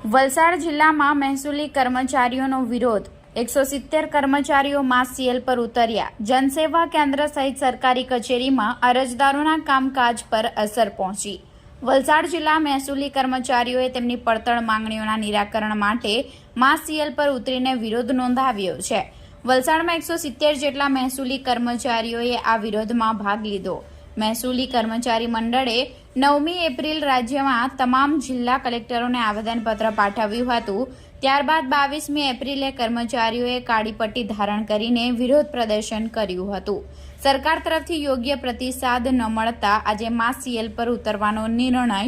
વલસાડ જિલ્લામાં મહેસૂલી કર્મચારીઓનો વિરોધ 170 કર્મચારીઓ માસ સીએલ પર ઉતર્યા। જનસેવા કેન્દ્ર સહિત સરકારી કચેરીમાં અરજદારોના કામકાજ પર અસર પહોંચી। વલસાડ જિલ્લા મહેસૂલી કર્મચારીઓએ તેમની પડતર માંગણીઓના નિરાકરણ માટે માસ સીએલ પર ઉતરીને વિરોધ નોંધાવ્યો છે। વલસાડમાં 170 જેટલા મહેસૂલી કર્મચારીઓએ આ વિરોધમાં ભાગ લીધો। મહેસૂલી કર્મચારી મંડળે 9મી એપ્રિલ રાજ્યમાં તમામ જિલ્લા કલેક્ટરોને આવેદનપત્ર પાઠવ્યું હતું। ત્યારબાદ 22મી એપ્રિલે કર્મચારીઓએ કાળી પટ્ટી ધારણ કરીને વિરોધ પ્રદર્શન કર્યું હતું। સરકાર તરફથી યોગ્ય પ્રતિસાદ ન મળતા આજે માસ સીએલ પર ઉતરવાનો નિર્ણય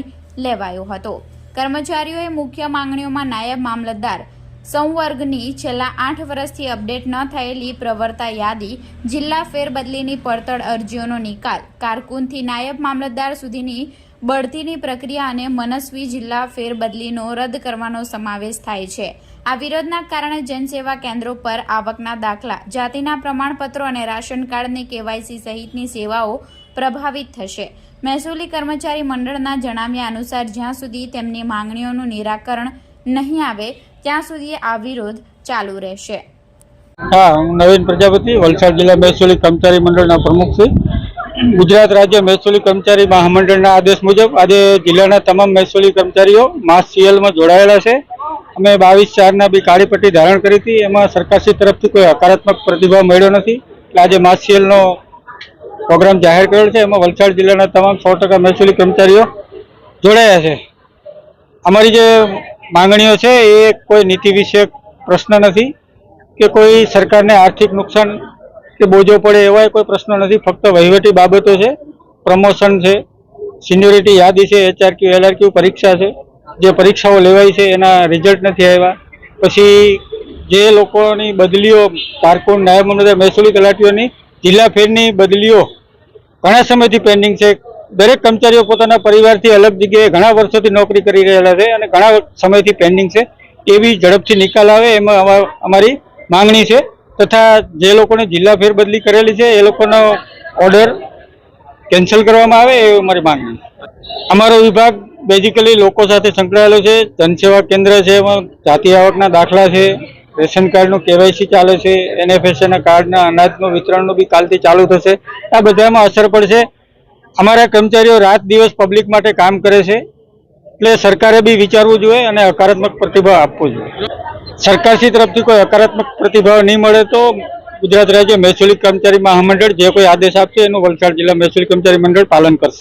લેવાયો હતો। કર્મચારીઓએ મુખ્ય માંગણીઓમાં નાયબ મામલતદાર સંવર્ગની છેલ્લા 8 વર્ષથી અપડેટ ન થયેલી પ્રવર્તા યાદી, જિલ્લા ફેરબદલીની પડતર અરજીઓનો નિકાલ, કારકુનથી નાયબ મામલતદાર સુધીની બઢતીની પ્રક્રિયા અને મનસ્વી જિલ્લા ફેરબદલીનો રદ કરવાનો સમાવેશ થાય છે। આ વિરોધના કારણે જનસેવા કેન્દ્રો પર આવકના દાખલા, જાતિના પ્રમાણપત્રો અને રાશન કાર્ડની કેવાયસી સહિતની સેવાઓ પ્રભાવિત થશે। મહેસૂલી કર્મચારી મંડળના જણાવ્યા અનુસાર જ્યાં સુધી તેમની માંગણીઓનું નિરાકરણ નહીં આવે ત્યાં સુધી આ વિરોધ ચાલુ રહેશે। हाँ, હું નવીન પ્રજાપતિ વલસાડ જિલ્લા મહેસૂલી કર્મચારી મંડળના પ્રમુખ છું। ગુજરાત રાજ્ય મહેસૂલી કર્મચારી મહામંડળના આદેશ મુજબ આજે જિલ્લાના તમામ મહેસૂલી કર્મચારીઓ માસ સીએલમાં જોડાયેલા છે। અમે 22/4ના બી કાળી પટ્ટી ધારણ કરી હતી। એમાં સરકારશ્રી તરફથી કોઈ હકારાત્મક પ્રતિભાવ મળ્યો નથી, એટલે આજે માસ સીએલનો પ્રોગ્રામ જાહેર કરેલ છે। એમાં વલસાડ જિલ્લાના તમામ 100% મહેસૂલી કર્મચારીઓ જોડાયા છે। અમારી જે માંગણીઓ છે એ કોઈ નીતિ વિષયક પ્રશ્ન નથી કે કોઈ સરકારને આર્થિક નુકસાન કે બોજો પડે એવા કોઈ પ્રશ્ન નથી, ફક્ત વહીવટી બાબતો છે। પ્રમોશન છે, સિનિયોરિટી યાદી છે, HRQ LRQ પરીક્ષા છે, જે પરીક્ષાઓ લેવાઈ છે એના રિઝલ્ટ નથી આવ્યા। પછી જે લોકોની બદલીઓ, કારકુન, નાયબ મામલતદાર, મહેસૂલી તલાટીઓની જિલ્લા ફેરની બદલીઓ ઘણા સમયથી પેન્ડિંગ છે। દરેક કર્મચારીઓ પોતાના પરિવારથી અલગ જગ્યાએ ઘણા વર્ષોથી નોકરી કરી રહેલા છે અને ઘણા સમયથી પેન્ડિંગ છે, એવી ઝડપથી નિકાલ આવે એમાં અમારી માંગણી છે। તથા જે લોકોને જિલ્લા ફેરબદલી કરેલી છે એ લોકોનો ઓર્ડર કેન્સલ કરવામાં આવે એ અમારી માંગણી છે। અમારો વિભાગ બેઝિકલી લોકો સાથે સંકળાયેલો છે। જનસેવા કેન્દ્ર છે, એમાં જાતિ આવકના દાખલા છે, રેશન કાર્ડનું કેવાયસી ચાલે છે, NFSAના કાર્ડના અનાજનું વિતરણનું બી કાલથી ચાલુ થશે। આ બધામાં અસર પડશે। અમારા કર્મચારીઓ રાત દિવસ પબ્લિક માટે કામ કરે છે, એટલે સરકારે બી વિચારવું જોઈએ અને હકારાત્મક પ્રતિભાવ આપવો જોઈએ। સરકારશ્રી તરફથી કોઈ હકારાત્મક પ્રતિભાવ નહીં મળે તો ગુજરાત રાજ્ય મહેસૂલી કર્મચારી મહામંડળ જે કોઈ આદેશ આપશે એનું વલસાડ જિલ્લા મહેસૂલી કર્મચારી મંડળ પાલન કરશે।